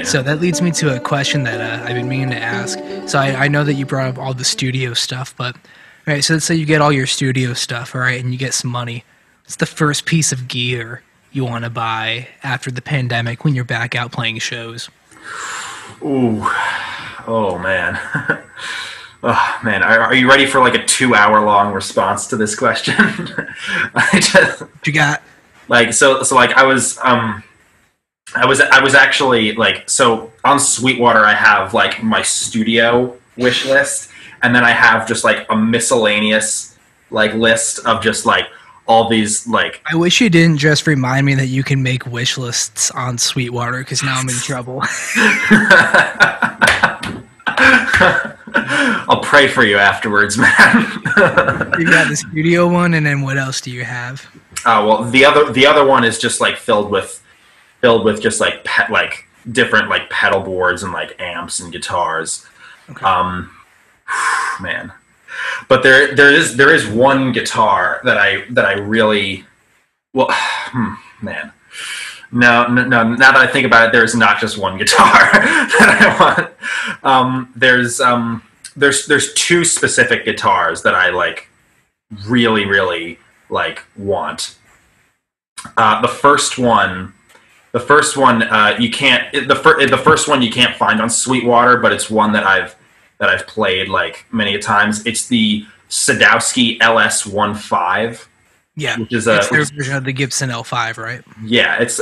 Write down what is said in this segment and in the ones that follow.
So that leads me to a question that I've been meaning to ask. So I know that you brought up all the studio stuff, but all right, so let's say you get all your studio stuff, all right, and you get some money. What's the first piece of gear you want to buy after the pandemic when you're back out playing shows? Ooh. Oh, man. Oh, man. Are you ready for like a 2-hour long response to this question? What you got? Like, so like I was actually like, so on Sweetwater I have like my studio wish list, and then I have just like a miscellaneous like list of just like all these like. I wish you didn't just remind me that you can make wish lists on Sweetwater, because now I'm in trouble. I'll pray for you afterwards, man. You got the studio one, and then what else do you have? Well, the other one is just like filled with just like different like pedal boards and like amps and guitars. Okay. Man, but there is one guitar that I really, well, man. No. Now that I think about it, there's not just one guitar that I want. There's two specific guitars that I like really like want. The first one you can't. The first one you can't find on Sweetwater, but it's one that I've played like many times. It's the Sadowski LS15. Yeah, which is it's their version of the Gibson L5, right? Yeah, it's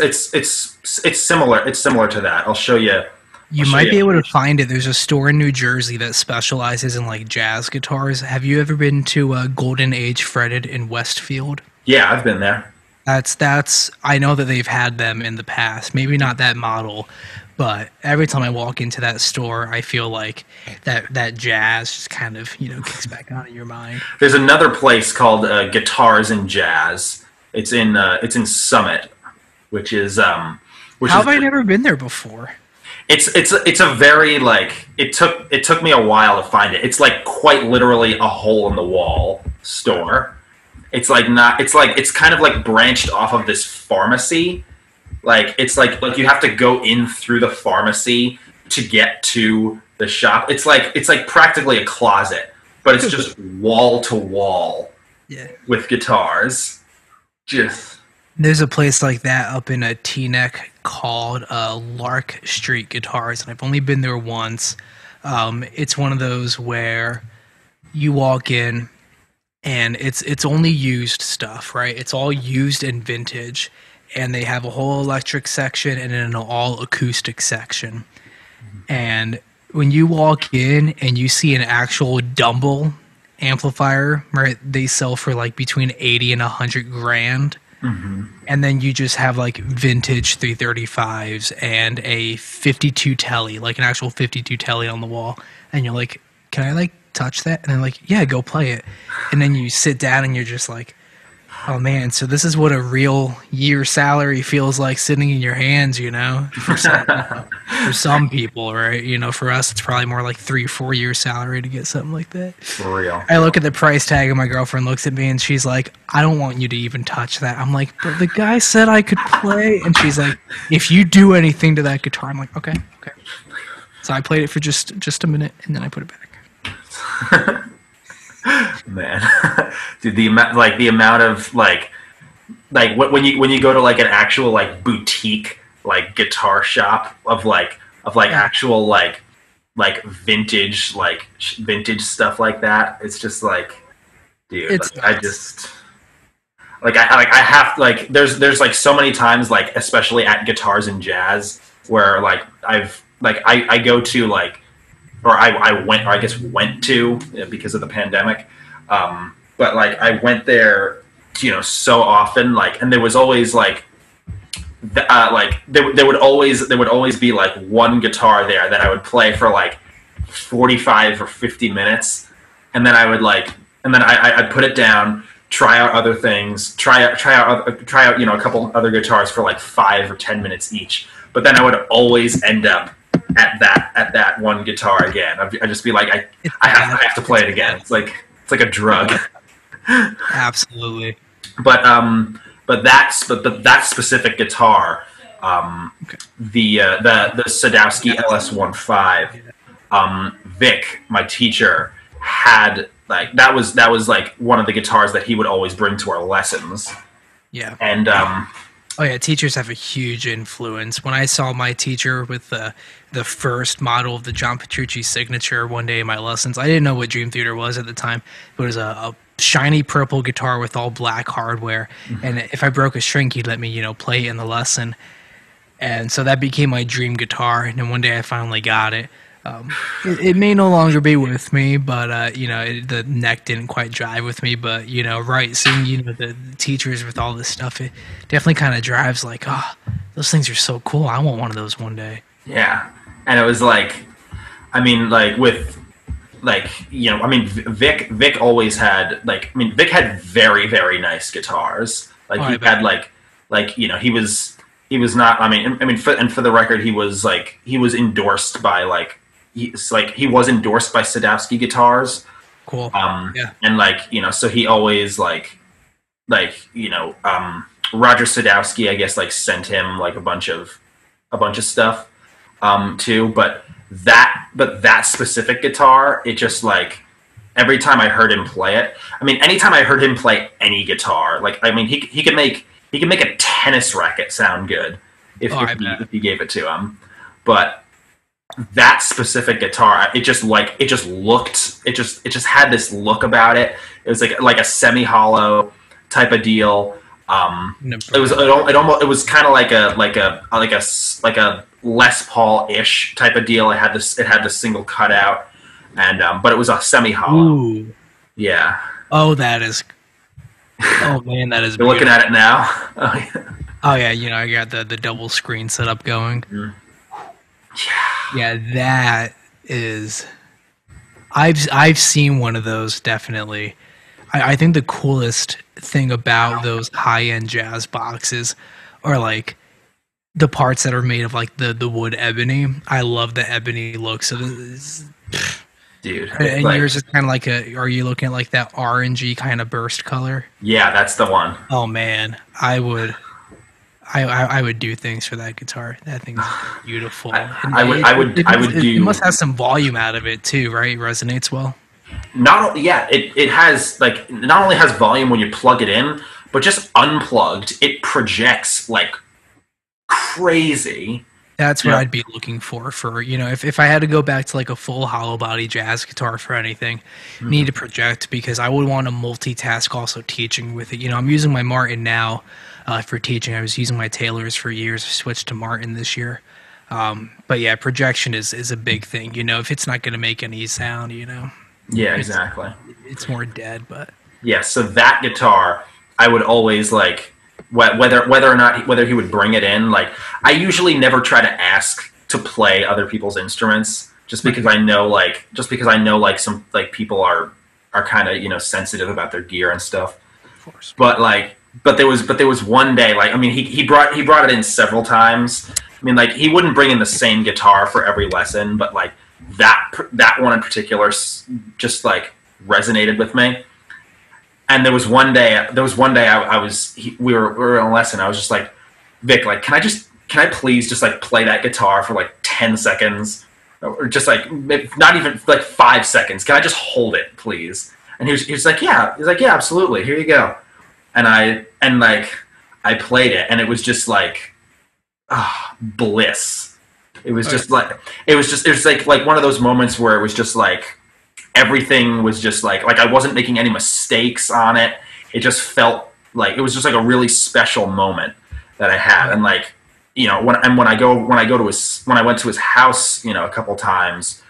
similar. It's similar to that. I'll show you. You might be able to find it. There's a store in New Jersey that specializes in like jazz guitars. Have you ever been to Golden Age Fretted in Westfield? Yeah, I've been there. That's. I know that they've had them in the past. Maybe not that model, but every time I walk into that store, I feel like that jazz just kind of kicks back on in your mind. There's another place called Guitars and Jazz. It's in Summit, which is How have I never been there before? It's a very like it took me a while to find it. It's like quite literally a hole in the wall store. It's like not. It's kind of like branched off of this pharmacy. Like it's like you have to go in through the pharmacy to get to the shop. It's like practically a closet, but it's just wall to wall. Yeah. With guitars. Just. There's a place like that up in Teaneck called Lark Street Guitars, and I've only been there once. It's one of those where you walk in and it's only used stuff, right? It's all used and vintage, and they have a whole electric section and then an all acoustic section. And when you walk in and you see an actual Dumble amplifier, right, they sell for like between 80 and 100 grand. Mm-hmm. And then you just have like vintage 335s and a 52 telly, like an actual 52 telly on the wall. And you're like, can I like touch that? And they're like, yeah, go play it. And then you sit down and you're just like, oh man, so this is what a real year salary feels like sitting in your hands, for some people, right? For us, it's probably more like 3 or 4 year salary to get something like that. For real. I look at the price tag and my girlfriend looks at me and she's like, I don't want you to even touch that. I'm like, but the guy said I could play. And she's like, if you do anything to that guitar, I'm like, okay. So I played it for just a minute and then I put it back. Man, dude, the amount of like when you go to like an actual like boutique like guitar shop of actual like vintage stuff like that, it's just like, dude, I have like there's like so many times, like especially at Guitars and Jazz, where like I go to like, or I went to because of the pandemic. But like I went there, so often, like, and there was always like, there would always be like one guitar there that I would play for like 45 or 50 minutes. And then I'd put it down, try out other things, try out, a couple other guitars for like 5 or 10 minutes each. But then I would always end up at that one guitar again. I'd just be like, I have to play it again. It's like a drug. Absolutely. But that specific guitar, Okay. The Sadowski LS15. Vic, my teacher, had like that was like one of the guitars that he would always bring to our lessons. Yeah. And Oh yeah, teachers have a huge influence. When I saw my teacher with the first model of the John Petrucci signature one day in my lessons, I didn't know what Dream Theater was at the time. It was a shiny purple guitar with all black hardware, and if I broke a string, he'd let me, play it in the lesson. And so that became my dream guitar. And then one day I finally got it. It may no longer be with me, but the neck didn't quite jive with me. But right, seeing the teachers with all this stuff, it definitely kind of drives. Like, oh, those things are so cool. I want one of those one day. yeah, and it was like, I mean, like with like I mean, Vic always had like, I mean, Vic had very very nice guitars. Like Oh, he I bet. had like he was not. I mean, for the record, he was endorsed by like he was endorsed by Sadowski guitars. Cool. Yeah. And like so he always Roger Sadowski, I guess, like sent him like a bunch of stuff too. But that specific guitar, it just like every time I heard him play it, I mean, anytime I heard him play any guitar, like I mean, he could make a tennis racket sound good if you gave it to him. But that specific guitar, it just had this look about it. It was like a semi hollow type of deal. It was kind of like a Les Paul ish type of deal. It had the single cutout, and but it was a semi hollow. Ooh. Yeah. Oh, that is. Oh man, that is. You're looking at it now. Oh yeah, I got the double screen setup going. Mm. Yeah, that is. I've seen one of those definitely. I think the coolest thing about those high end jazz boxes are like the parts that are made of like the wood ebony. I love the ebony look. So Dude, and yours is kind of like are you looking at like that orangey kind of burst color? Yeah, that's the one. Oh man, I would do things for that guitar. That thing's beautiful. I would do. It must have some volume out of it too, right? It resonates well. It has like not only has volume when you plug it in, but just unplugged, it projects like crazy. That's what I'd be looking for if I had to go back to like a full hollow body jazz guitar for anything, need to project because I would want to multitask also teaching with it. I'm using my Martin now for teaching. I was using my Taylors for years. I switched to Martin this year. But yeah, projection is a big thing. If it's not going to make any sound, Yeah, exactly. It's more dead, but yeah. So that guitar, I would always like whether he would bring it in. Like I usually never try to ask to play other people's instruments, just because I know like some like people are kind of sensitive about their gear and stuff. of course. But there was one day, like I mean he brought it in several times. I mean, like he wouldn't bring in the same guitar for every lesson, but like that one in particular just like resonated with me. And there was one day we were in a lesson. I was just like, Vic, like can I please just like play that guitar for like 10 seconds or just like not even like 5 seconds? Can I just hold it, please? And he was like, yeah. He's like, yeah, absolutely. Here you go. And I played it, and it was just like bliss. It was just like it was like one of those moments where it was just like everything was just like I wasn't making any mistakes on it. It just felt like it was just like a really special moment that I had. And like when I went to his house a couple times,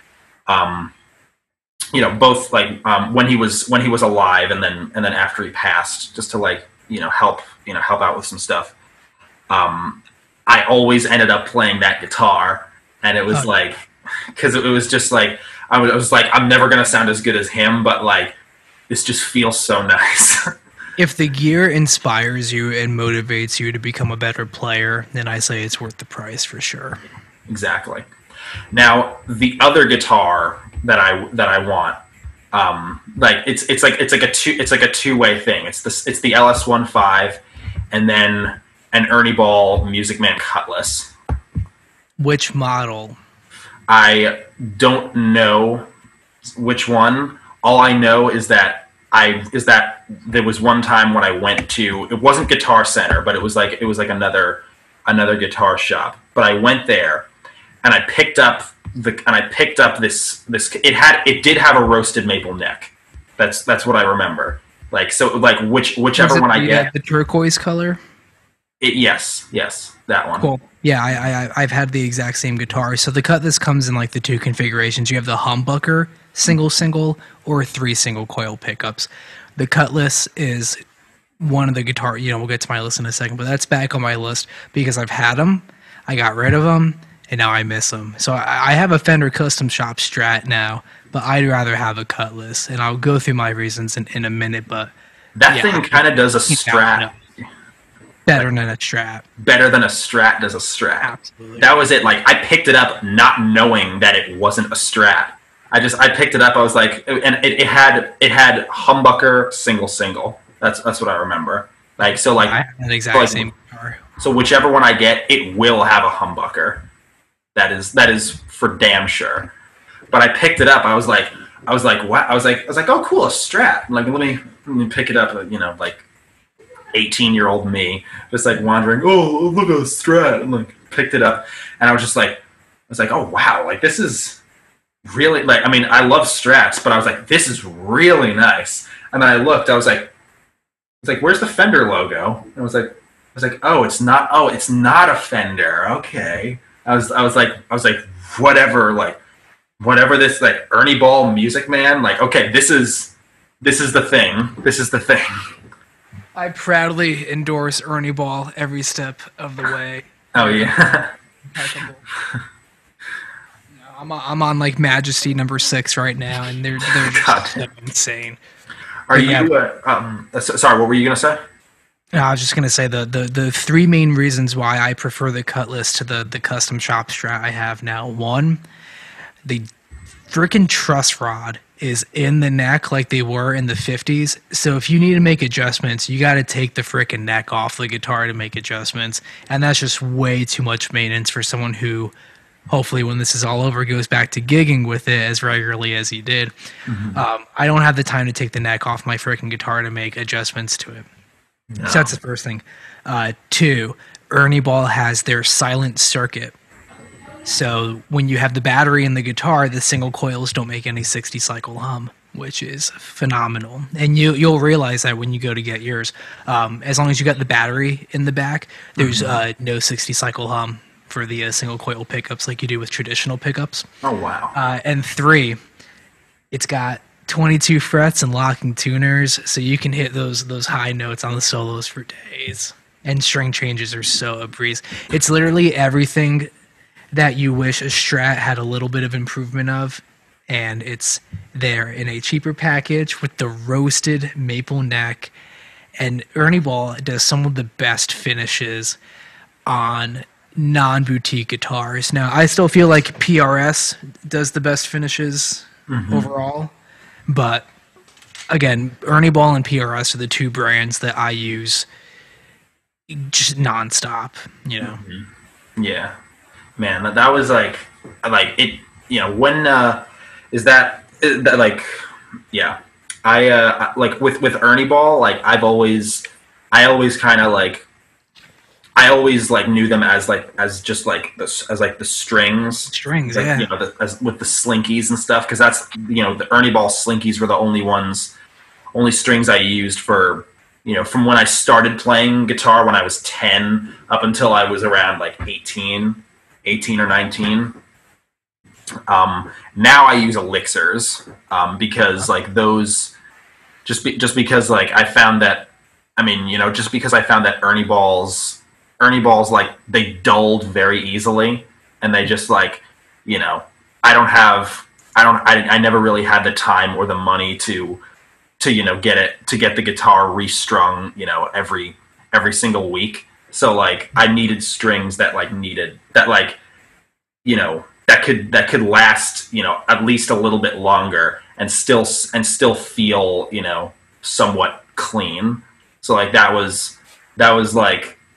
both like when he was alive and then after he passed, just to like help out with some stuff. I always ended up playing that guitar, and it was like because it was just like I was like, I'm never gonna sound as good as him, but like this just feels so nice. If the gear inspires you and motivates you to become a better player, then I say it's worth the price for sure. Exactly. Now the other guitar that I want, like it's like a two-way thing. It's the LS15, and then an Ernie Ball Music Man cutlass. Which model? I don't know which one. All I know is that there was one time when I went to, it wasn't Guitar Center, but it was like another guitar shop. But I went there and I picked up this it did have a roasted maple neck. That's what I remember. Like, so like whichever one I get, the turquoise color. Yes, that one. Cool. Yeah, I've had the exact same guitar. So the Cutlass comes in like the two configurations. You have the humbucker single or 3 single coil pickups. The Cutlass is one of the guitar. We'll get to my list in a second, but that's back on my list because I've had them, I got rid of them, and now I miss them. So I have a Fender Custom Shop Strat now, but I'd rather have a Cutlass, and I'll go through my reasons in a minute. But that thing kind of does a Strat. Better than a Strat. Better than a Strat does a Strat. Absolutely. That was it. Like, I picked it up not knowing that it wasn't a Strat. I picked it up. I was like, and it had humbucker single. That's what I remember. Like, so like, I have the exact same guitar. So whichever one I get, it will have a humbucker. That is for damn sure. But I picked it up. I was like, wow. I was like, oh, cool, a Strat. Like, let me pick it up. Like 18-year-old me, just like wandering. Oh, look at a Strat. And like picked it up, and I was like, oh wow, like this is really, like, I mean, I love Strats, but I was like, this is really nice. And then I looked. I was like, where's the Fender logo? And I was like, oh, it's not a Fender. Okay. I was like, whatever this, like, Ernie Ball Music Man, like, okay, this is the thing. This is the thing. I proudly endorse Ernie Ball every step of the way. Oh yeah. I'm on like Majesty number 6 right now, and they're just so insane. Are you? Sorry, what were you gonna say? No, I was just gonna say the 3 main reasons why I prefer the Cutlass to the custom shop Strat I have now. 1, the freaking truss rod is in the neck like they were in the 50s. So if you need to make adjustments, you got to take the freaking neck off the guitar to make adjustments. And that's just way too much maintenance for someone who, hopefully when this is all over, goes back to gigging with it as regularly as he did. Mm-hmm. I don't have the time to take the neck off my freaking guitar to make adjustments to it. No. So that's the first thing. 2, Ernie Ball has their silent circuit. So when you have the battery in the guitar, the single coils don't make any 60-cycle hum, which is phenomenal. And you'll realize that when you go to get yours. As long as you got the battery in the back, there's no 60-cycle hum for the single coil pickups like you do with traditional pickups. Oh, wow. And 3, it's got 22 frets and locking tuners, so you can hit those high notes on the solos for days. And string changes are so a breeze. It's literally everything that you wish a Strat had a little bit of improvement of, and it's there in a cheaper package with the roasted maple neck. And Ernie Ball does some of the best finishes on non-boutique guitars. Now, I still feel like PRS does the best finishes overall, but again, Ernie Ball and PRS are the 2 brands that I use just nonstop, Yeah. Man, that was like it. When is that like? Yeah, I like with Ernie Ball. Like I always kind of like, I always like knew them as just like the strings, like, yeah. As with the slinkies and stuff, because that's the Ernie Ball slinkies were the only strings I used for. From when I started playing guitar when I was 10 up until I was around like 18 or 19. Now I use elixirs because like those just because like I found that, I mean, just because I found that Ernie Balls like they dulled very easily, and they just like I never really had the time or the money to get the guitar restrung every single week. So like I needed strings that could last at least a little bit longer and still feel somewhat clean. So like that was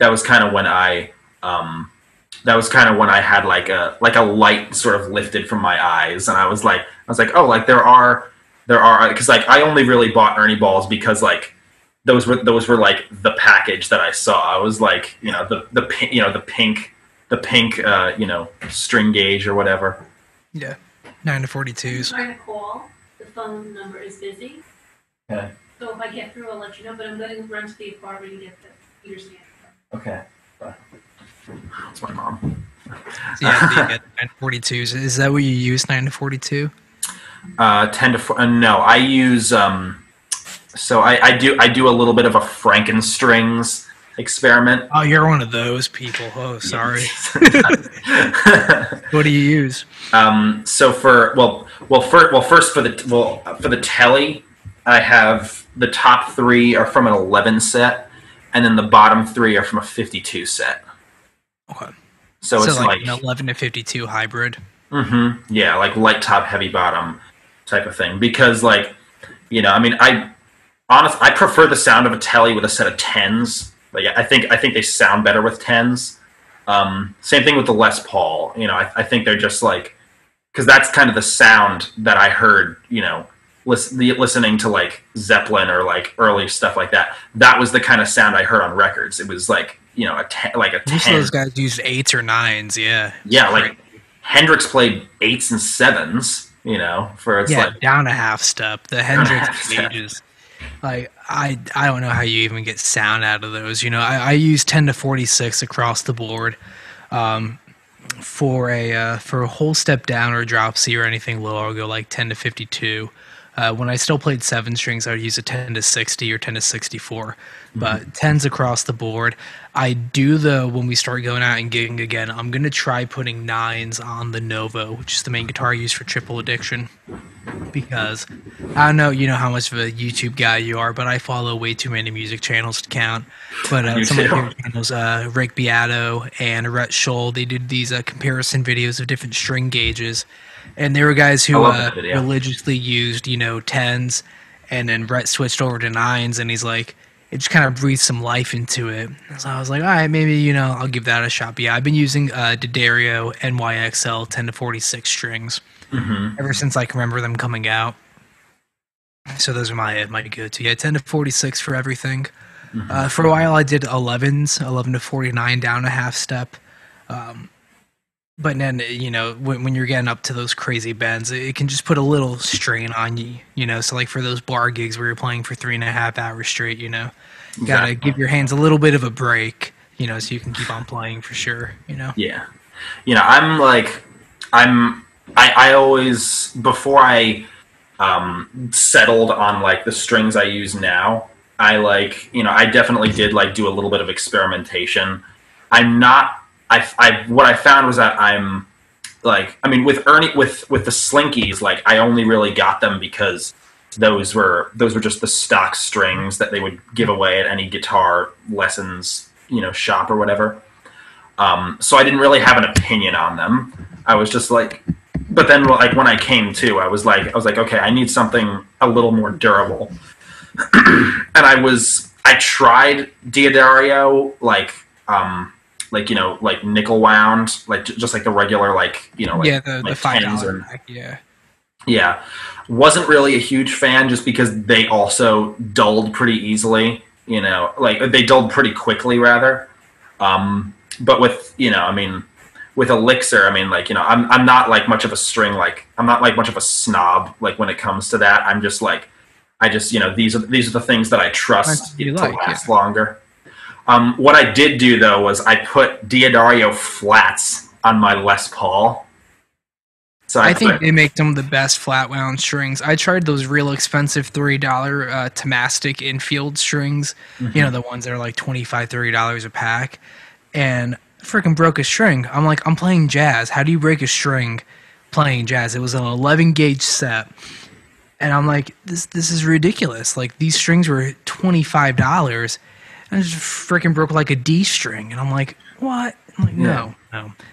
that was kind of when that was kind of when I had like a light sort of lifted from my eyes, and I was like, oh, like there are because like I only really bought Ernie balls because like those were like the package that I saw. I was like, the pink string gauge or whatever. Yeah, 9 to 42s. I'm trying to call. The phone number is busy. Okay. So if I get through, I'll let you know. But I'm going to run to the apartment and get the Peter stand. Okay. That's my mom. So yeah, the 9 to 42s. Is that what you use, 9 to 42? 10 to 4. No, I use. So I do a little bit of a Frankenstrings experiment. Oh, you're one of those people. Oh, sorry. What do you use? So first for the telly, I have the top 3 are from an 11 set, and then the bottom 3 are from a 52 set. Okay. So it's like an 11 to 52 hybrid. Mm-hmm. Yeah, like light top, heavy bottom type of thing. Because I mean, I prefer the sound of a telly with a set of 10s. Like I think they sound better with 10s. Same thing with the Les Paul. I think they're just like, because that's kind of the sound that I heard. Listening to like Zeppelin or like early stuff like that. That was the kind of sound I heard on records. It was like a 10. Most of those guys used 8s or 9s. Yeah. Yeah, like Hendrix played 8s and 7s. Like down a half step. The Hendrix gauges. Like I don't know how you even get sound out of those. I use 10 to 46 across the board. For a whole step down or a drop C or anything low, I'll go like 10 to 52. When I still played 7 strings, I would use a 10 to 60 or 10 to 64. But 10s across the board. I do, though, when we start going out and gigging again, I'm going to try putting 9s on the Novo, which is the main guitar I use for Triple Addiction. Because I don't know, how much of a YouTube guy you are, but I follow way too many music channels to count. But some of my favorite channels, Rick Beato and Rhett Scholl, they did these comparison videos of different string gauges. And there were guys who religiously used, 10s, and then Rhett switched over to 9s, and he's like, it just kind of breathed some life into it. So I was like, all right, maybe, I'll give that a shot. But yeah, I've been using D'Addario NYXL 10 to 46 strings ever since I can remember them coming out. So those are my go-to. Yeah, 10 to 46 for everything. For a while, I did 11s, 11 to 49 down a half step. But then, when you're getting up to those crazy bends, it can just put a little strain on you, So, like, for those bar gigs where you're playing for 3.5 hours straight, you gotta give your hands a little bit of a break, so you can keep on playing for sure, Yeah. I always, before I settled on, like, the strings I use now, I definitely did, like, do a little bit of experimentation. What I found was that I'm like, I mean, with the Slinkies, like I only really got them because those were just the stock strings that they would give away at any guitar lessons, shop or whatever. So I didn't really have an opinion on them. I was just like, but then like when I came to, I was like, okay, I need something a little more durable. And I tried D'Addario, like nickel wound, like just like the regular, like the $5 yeah, wasn't really a huge fan just because they also dulled pretty easily, like they dulled pretty quickly rather. But with with Elixir, I'm not like much of a string, like I'm not like much of a snob, like when it comes to that. I'm just like these are the things that I trust to last longer. What I did do, though, was I put D'Addario flats on my Les Paul. So I think they make some of the best flat wound strings. I tried those real expensive $3 Tomastic infield strings, the ones that are like $25, $30 a pack, and freaking broke a string. I'm like, I'm playing jazz. How do you break a string playing jazz? It was an 11 gauge set. And I'm like, this is ridiculous. Like, these strings were $25. And I just freaking broke like a D string. And I'm like, what? I'm like, no.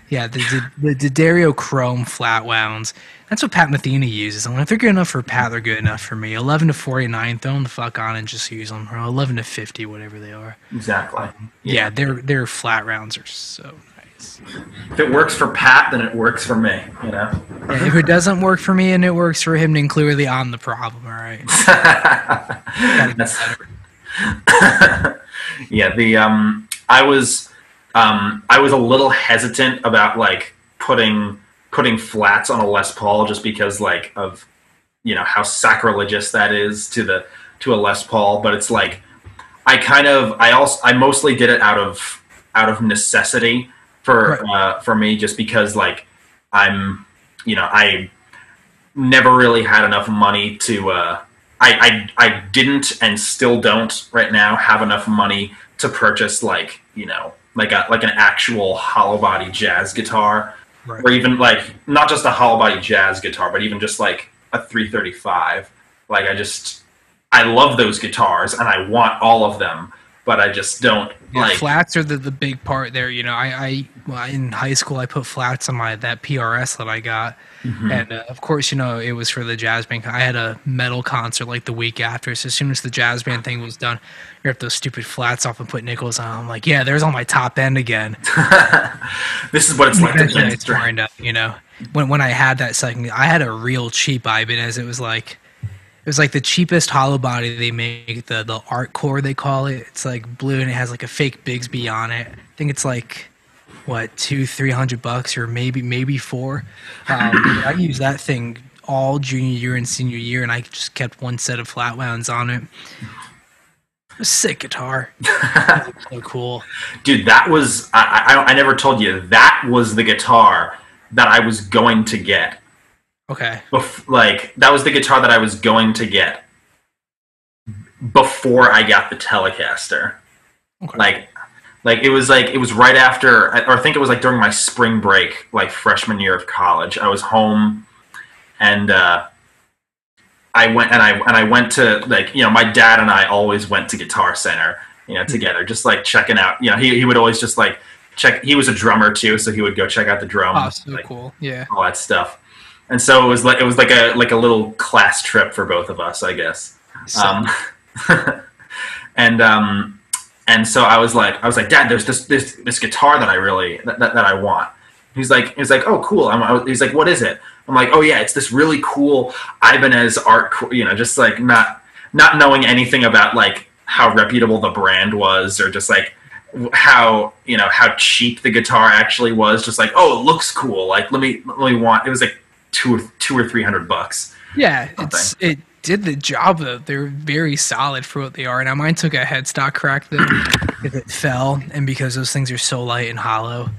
Yeah, the Dario Chrome flat wounds. That's what Pat Metheny uses. I'm like, if they're good enough for Pat, they're good enough for me. 11 to 49, throw them the fuck on and just use them. Or 11 to 50, whatever they are. Exactly. Yeah, their flat rounds are so nice. If it works for Pat, then it works for me. Yeah, if it doesn't work for me and it works for him, then clearly I'm the problem. All right. Gotta get better. Yeah, I was a little hesitant about like putting flats on a Les Paul just because like of how sacrilegious that is to a Les Paul, but it's like I mostly did it out of necessity for me, just because like I never really had enough money to I didn't and still don't right now have enough money to purchase like an actual hollow body jazz guitar, or even like not just a hollow body jazz guitar, but even just like a 335. Like I love those guitars and I want all of them, but I just don't like flats are the big part there. I in high school I put flats on that PRS that I got. And of course, it was for the jazz band. I had a metal concert like the week after. So as soon as the jazz band thing was done, rip those stupid flats off and put nickels on. I'm like, yeah, there's on my top end again. This is what it's like to when I had that second, I had a real cheap Ibanez. It was like the cheapest hollow body they make, the art core they call it. It's like blue and it has like a fake Bigsby on it. I think it's like what, $200-300 or maybe $4. I used that thing all junior year and senior year, and I just kept one set of flat wounds on it. A sick guitar. So cool, dude. That was I never told you that was the guitar that I was going to get. Okay. Like that was the guitar that I was going to get before I got the Telecaster. Okay. Like it was right after, or I think it was like during my spring break, like freshman year of college. I was home, and I went to like my dad and I always went to Guitar Center together, just like checking out. He would always just like check. He was a drummer too, so he would go check out the drums. Oh, so like, cool, yeah, all that stuff. And so it was like a little class trip for both of us, I guess. And so I was like, Dad, there's this guitar that I really that I want. He's like, oh, cool. He's like, what is it? I'm like, oh yeah, it's this really cool Ibanez art, just like not knowing anything about like how reputable the brand was, or just like how cheap the guitar actually was. Just like, oh, it looks cool. Like let me want. It was like $200 or $300. Yeah, it did the job though. They're very solid for what they are. Now mine took a headstock crack though if it fell, and because those things are so light and hollow.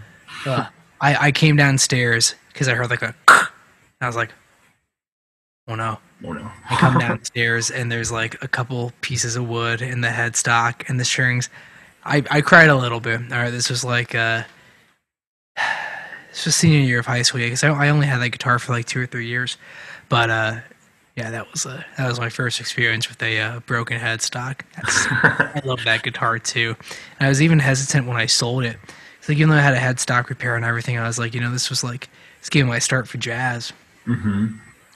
I came downstairs because I heard like a I was like, oh no. I come downstairs and there's like a couple pieces of wood in the headstock and the strings. I cried a little bit. All right, this was like this was senior year of high school because I only had that guitar for like 2 or 3 years, but yeah, that was my first experience with a broken headstock. I love that guitar too. And I was even hesitant when I sold it. It's like, even though I had a headstock repair and everything, I was like, this was like, it's giving my start for jazz. Mm-hmm.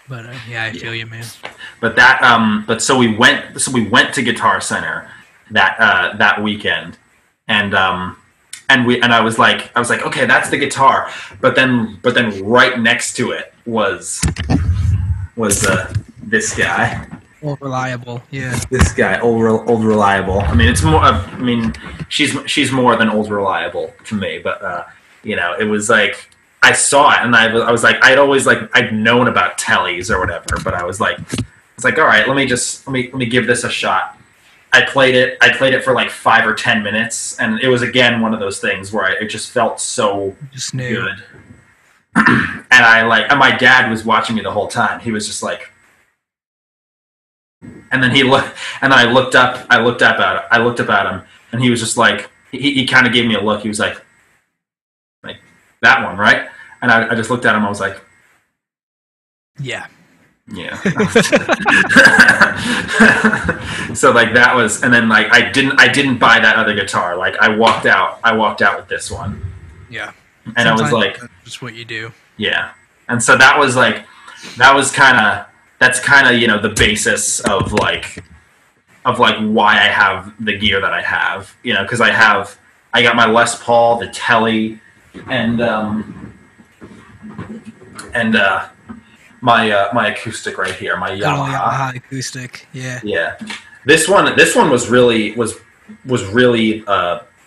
But yeah, I feel you, man. But that so we went to Guitar Center that weekend, and I was like, okay, that's the guitar. But then right next to it was this guy. Old Reliable, yeah. This guy, old Reliable. I mean, it's more. I mean, she's more than Old Reliable to me. But it was like I saw it, and I was like, I'd known about Tellys or whatever, but I was like, all right, let me give this a shot. I played it for like 5 or 10 minutes, and it was again one of those things where it just felt so good. And my dad was watching me the whole time. He was just like. And then I looked up at him, and he was just like, he kind of gave me a look. He was like that one, right? And I just looked at him. I was like, yeah. So like that was, and then like I didn't buy that other guitar. Like I walked out with this one. Yeah. And I was Sometimes like, that's just what you do. yeah. And so that was like, that's kind of, you know, the basis of like why I have the gear that I have, you know, because I got my Les Paul, the Telly, and my acoustic right here, my Good old Yamaha. Yamaha acoustic. Yeah. Yeah, this one was really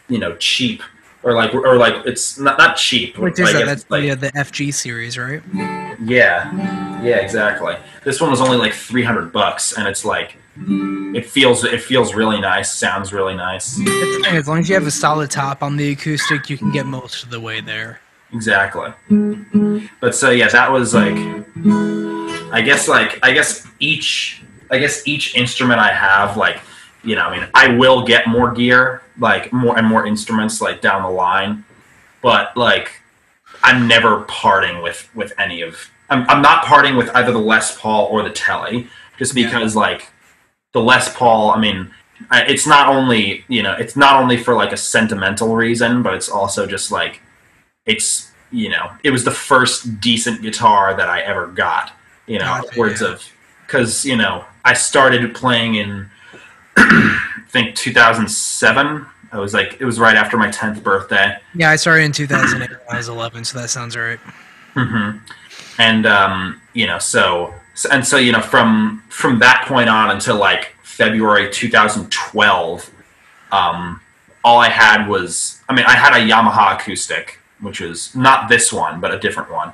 you know, cheap, or like it's not cheap. Which I is that? guess That's it's like, the FG series, right? yeah, exactly. This one was only like $300, and it's like it feels really nice, sounds really nice. That's the thing. As long as you have a solid top on the acoustic, you can get most of the way there. Exactly. But so yeah, that was like, I guess each instrument I have, like, you know, I mean, I will get more gear, like more and more instruments, like down the line, but like I'm never parting with any of. I'm not parting with either the Les Paul or the Telly, just because like the Les Paul. I mean, it's not only, you know, it's not only for like a sentimental reason, but it's also just like, it's, you know, it was the first decent guitar that I ever got. You know, Gotcha, upwards yeah. of, because, you know, I started playing in I think 2007. It was right after my 10th birthday. Yeah, I started in 2008 when I was 11, so that sounds right. And you know, so you know, from that point on until like February 2012, all I had was, I mean, I had a Yamaha acoustic, which was not this one, but a different one,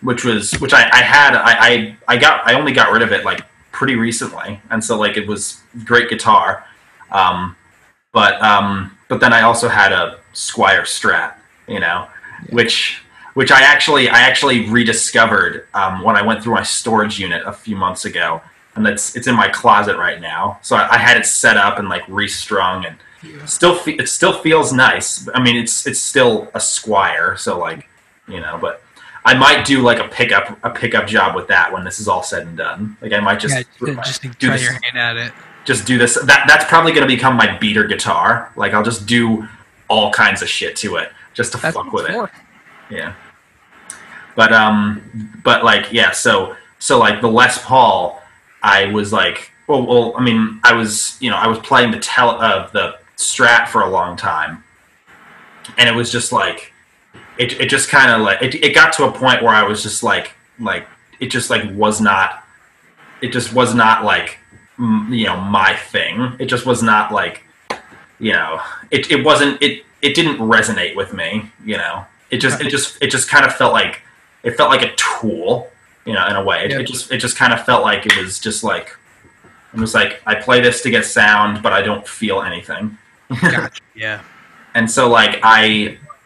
which I only got rid of it like pretty recently, and so like it was great guitar, but then I also had a Squire Strat, you know, which I actually rediscovered when I went through my storage unit a few months ago, and it's in my closet right now. So I had it set up and like restrung, and it still feels nice. I mean, it's still a Squire, so like, you know, but I might do like a pickup job with that when this is all said and done. Like I might just Just do try this, your hand at it. just do this. That's probably going to become my beater guitar. Like I'll just do all kinds of shit to it just to That's fuck what with it's it. for. Yeah. But like, yeah, so like the Les Paul, I was like, well, I mean, I was playing the Strat for a long time, and it was just like, it just kind of like, it got to a point where I was just like it just like was not like, you know, my thing. It just was not like, you know, it didn't resonate with me, you know. It just kind of felt like, it felt like a tool, you know, in a way. It just kind of felt like it was just like, it was like, I play this to get sound, but I don't feel anything. Gotcha. Yeah. And so like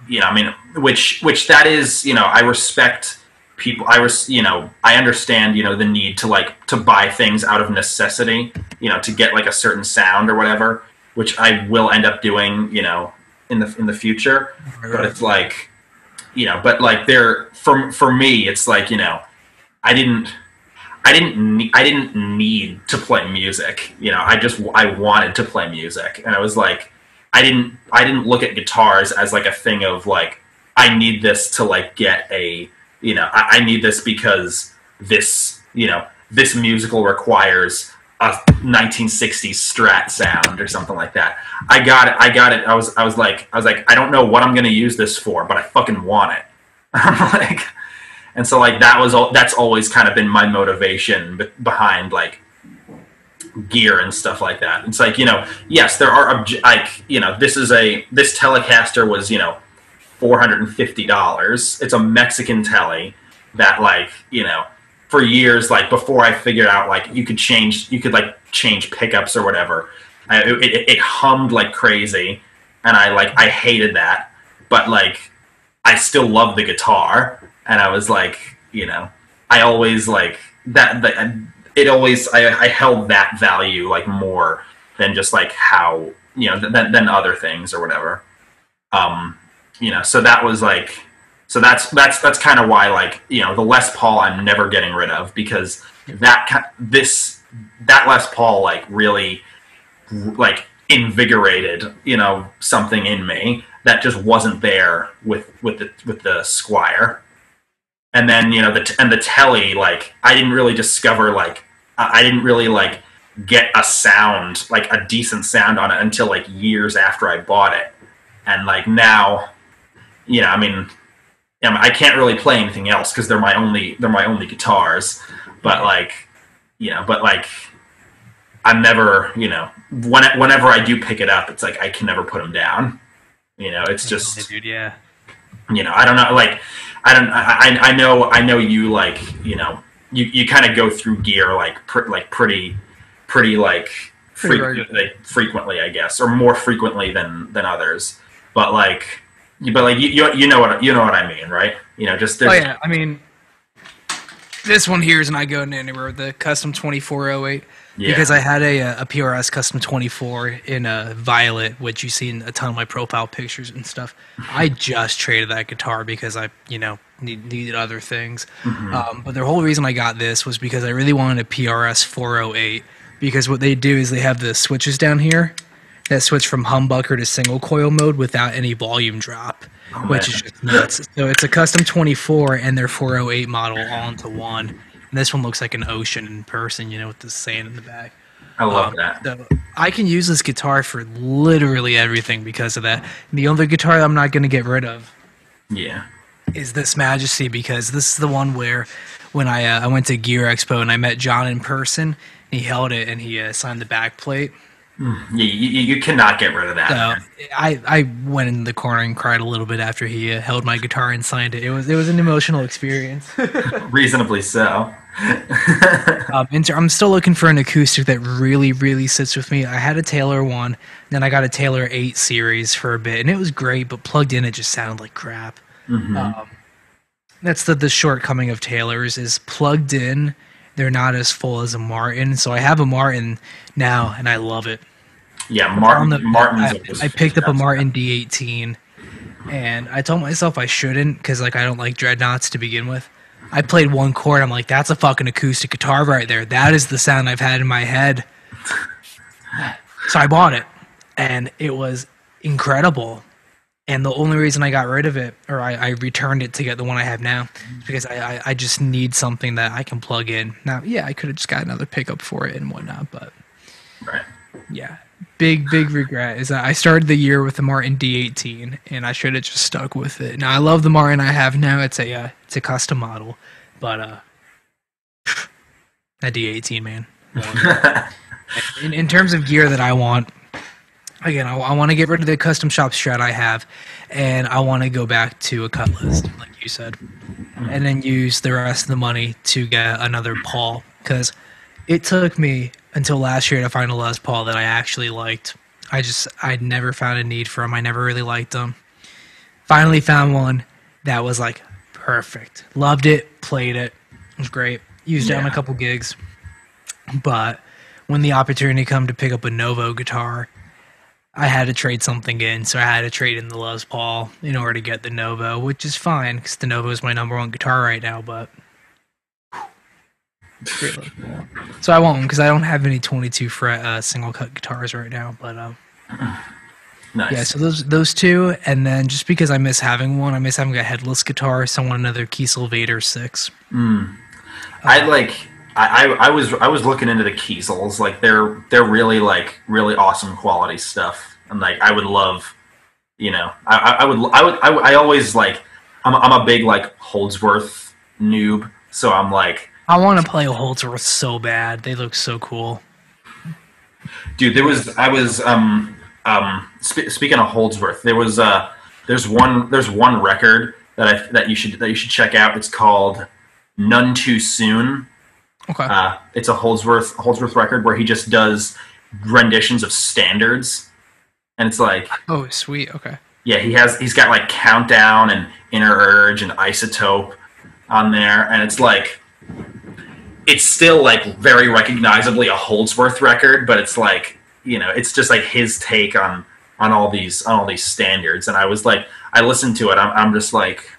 you know, I mean, which that is, you know, I respect people. You know, I understand, you know, the need to like to buy things out of necessity, you know, to get like a certain sound or whatever, which I will end up doing, you know, in the future. But it's like, you know, but like for me, it's like, you know, I didn't need to play music, you know. I wanted to play music, and I was like, I didn't look at guitars as like a thing of like, I need this to like get a, you know, I need this because this, you know, this musical requires a 1960s Strat sound or something like that. I got it. I was like, I don't know what I'm going to use this for, but I fucking want it. Like, and so like that's always kind of been my motivation behind like gear and stuff like that. It's like, you know, yes, there are like, you know, this Telecaster was, you know, $450. It's a Mexican Tele that, like, you know, for years, like before I figured out like you could like change pickups or whatever, it hummed like crazy, and I hated that, but like I still love the guitar, and I was like, you know, I always like that. I held that value like more than just like how, you know, than other things or whatever. You know, so that was like, so that's kind of why, like, you know, the Les Paul I'm never getting rid of, because that Les Paul like really like invigorated, you know, something in me, that just wasn't there with the Squire. And then the telly, like I didn't really discover like I didn't really like get a sound, like a decent sound on it until like years after I bought it. And like now, I mean, I can't really play anything else because they're my only guitars. But like, I'm never, whenever I do pick it up, it's like I can never put them down. It's just, dude, yeah. I don't know, like, I know you like, you kind of go through gear like pretty like frequently, I guess, or more frequently than others. But like you know what I mean, right? Just there's, oh yeah, I mean, this one here is not going anywhere with the custom 2408 because I had a PRS custom 24 in a violet, which you see in a ton of my profile pictures and stuff. I just traded that guitar because I needed other things. But the whole reason I got this was because I really wanted a PRS 408 because what they do is they have the switches down here that switch from humbucker to single coil mode without any volume drop, which is just nuts. So it's a custom 24 and their 408 model all into one. And this one looks like an ocean in person, with the sand in the back. I love that. So I can use this guitar for literally everything because of that. And the only guitar I'm not going to get rid of is this Majesty, because this is the one where when I went to Gear Expo and I met John in person, he held it and he signed the back plate. You cannot get rid of that. So I went in the corner and cried a little bit after he held my guitar and signed it. It was an emotional experience. Reasonably so. I'm still looking for an acoustic that really, really sits with me. I had a Taylor one, then I got a Taylor 8 series for a bit, and it was great, but plugged in it just sounded like crap. That's the shortcoming of Taylors is plugged in. They're not as full as a Martin, so I have a Martin now, and I love it. Yeah, Martin's. I picked up a Martin D18, and I told myself I shouldn't because like I don't like dreadnoughts to begin with. I played one chord. I'm like, that's a fucking acoustic guitar right there. That is the sound I've had in my head. So I bought it, and it was incredible. And the only reason I got rid of it, or I returned it to get the one I have now, is because I just need something that I can plug in. Now, yeah, I could have just got another pickup for it and whatnot, but yeah. Big regret is that I started the year with the Martin D18, and I should have just stuck with it. Now, I love the Martin I have now. It's a custom model, but that D18, man. In terms of gear that I want, again, I want to get rid of the custom shop Strat I have, and I want to go back to a Cutlass, like you said, and then use the rest of the money to get another Paul, because it took me until last year to find a Les Paul that I actually liked. I'd never found a need for them. I never really liked them. Finally found one that was like perfect. Loved it, played it. It was great. Used it on a couple gigs. But when the opportunity came to pick up a Novo guitar, I had to trade something in, so I had to trade in the Les Paul in order to get the Novo, which is fine, because the Novo is my #1 guitar right now, but so I won't, because I don't have any 22 fret single cut guitars right now, but nice. Yeah, so those two, and then just because I miss having one, I miss having a headless guitar, so I want another Kiesel Vader 6. I was looking into the Kiesels, like they're really like really awesome quality stuff, and like I would love, I always like I'm a big like Holdsworth noob, so I'm like I want to play a Holdsworth so bad. They look so cool, dude. Speaking of Holdsworth, there's one record that you should check out. It's called None Too Soon. Okay. It's a Holdsworth record where he just does renditions of standards, and it's like, oh, sweet. Okay. Yeah, he's got like Countdown and Inner Urge and Isotope on there, and it's like, it's still like very recognizably a Holdsworth record, but it's like, it's just like his take on all these standards, and I was like, I listened to it, I'm just like.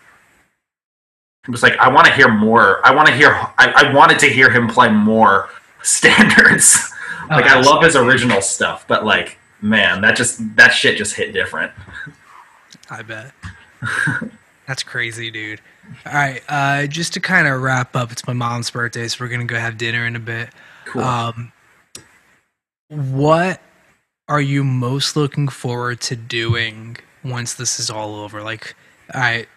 It was like, I want to hear more. I wanted to hear him play more standards. Like, I love his original stuff, but like, man, that shit just hit different. I bet. That's crazy, dude. All right, just to kind of wrap up, it's my mom's birthday, so we're gonna go have dinner in a bit. Cool. What are you most looking forward to doing once this is all over? Like, all right,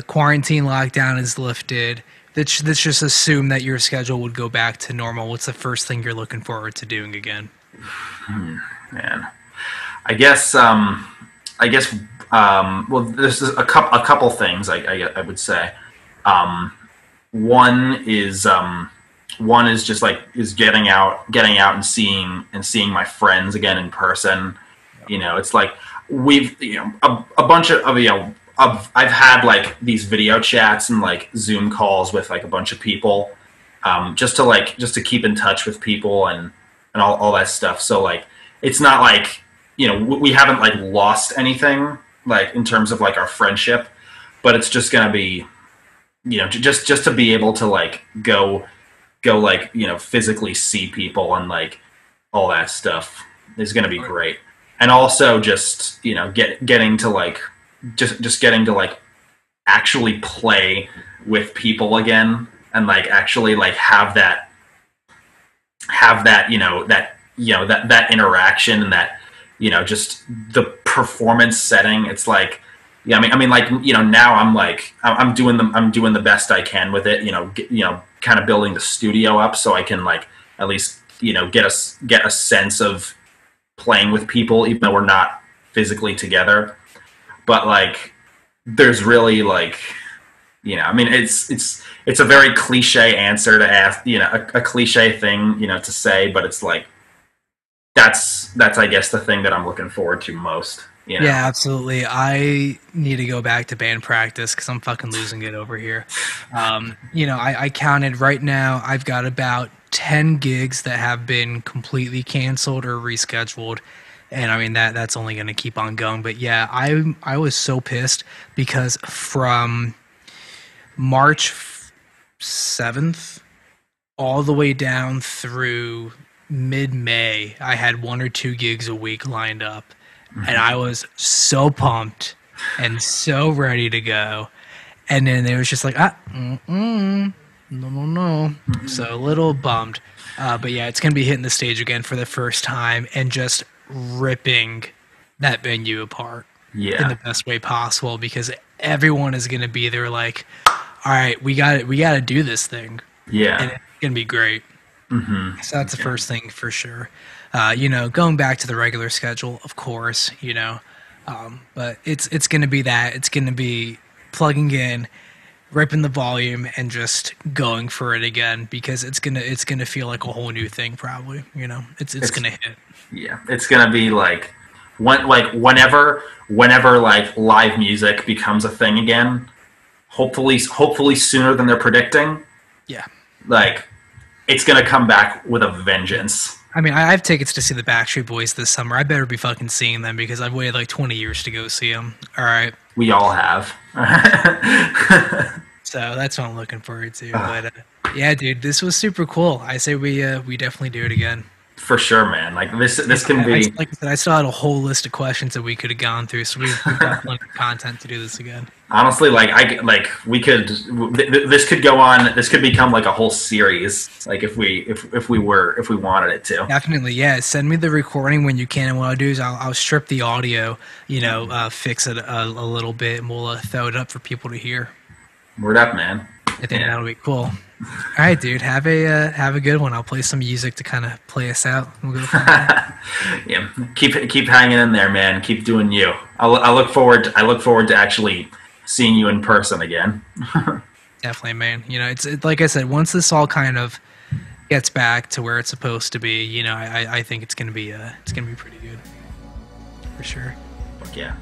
quarantine lockdown is lifted. Let's just assume that your schedule would go back to normal. What's the first thing you're looking forward to doing again? Man, I guess. Well, there's a couple things I would say. One is just like getting out and seeing my friends again in person. It's like we've a bunch of I've had like these video chats and like Zoom calls with like a bunch of people, just to keep in touch with people and all that stuff. So like it's not like we haven't like lost anything like in terms of like our friendship, but it's just gonna be just to be able to like go like physically see people and like all that stuff is gonna be great. And also just getting to like getting to like actually play with people again and like actually like have that that interaction and that just the performance setting. It's like I mean like now I'm doing the best I can with it, kind of building the studio up so I can like at least get a sense of playing with people even though we're not physically together. But like there's really like I mean it's a very cliche answer to ask, a cliche thing to say, but it's like that's I guess the thing that I'm looking forward to most. Yeah, absolutely. I need to go back to band practice because I'm fucking losing it over here. I counted right now. I've got about 10 gigs that have been completely canceled or rescheduled, and I mean that's only going to keep on going. But yeah, I was so pissed because from March 7th all the way down through mid-May, I had 1 or 2 gigs a week lined up. And I was so pumped and so ready to go. And then it was just like, no. So a little bummed. But yeah, it's going to be hitting the stage again for the first time and just ripping that venue apart in the best way possible because everyone is going to be there like, all right, we got to do this thing. Yeah. And it's going to be great. Mm-hmm. So that's the first thing for sure. Going back to the regular schedule, of course, but it's going to be that. It's going to be plugging in, ripping the volume, and just going for it again because it's gonna feel like a whole new thing. Probably, it's gonna hit. Yeah, it's gonna be like whenever like live music becomes a thing again. Hopefully sooner than they're predicting. Yeah, like it's gonna come back with a vengeance. I mean, I have tickets to see the Backstreet Boys this summer. I better be fucking seeing them because I've waited like 20 years to go see them. All right. We all have. So that's what I'm looking forward to. But yeah, dude, this was super cool. I say we definitely do it again. For sure, man. Like this can be. Like I said, I still had a whole list of questions that we could have gone through, so we've got plenty of content to do this again. Honestly, we could. This could go on. This could become like a whole series. Like if we wanted it to. Definitely, yeah. Send me the recording when you can, and what I'll do is I'll strip the audio, fix it a little bit, and we'll throw it up for people to hear. Word up, man. I think that'll be cool. All right, dude. Have a good one. I'll play some music to kind of play us out. We'll go from there. Yeah, keep hanging in there, man. Keep doing you. I look forward to actually seeing you in person again. Definitely, man. It's like I said. Once this all kind of gets back to where it's supposed to be, I think it's gonna be pretty good, for sure. Yeah.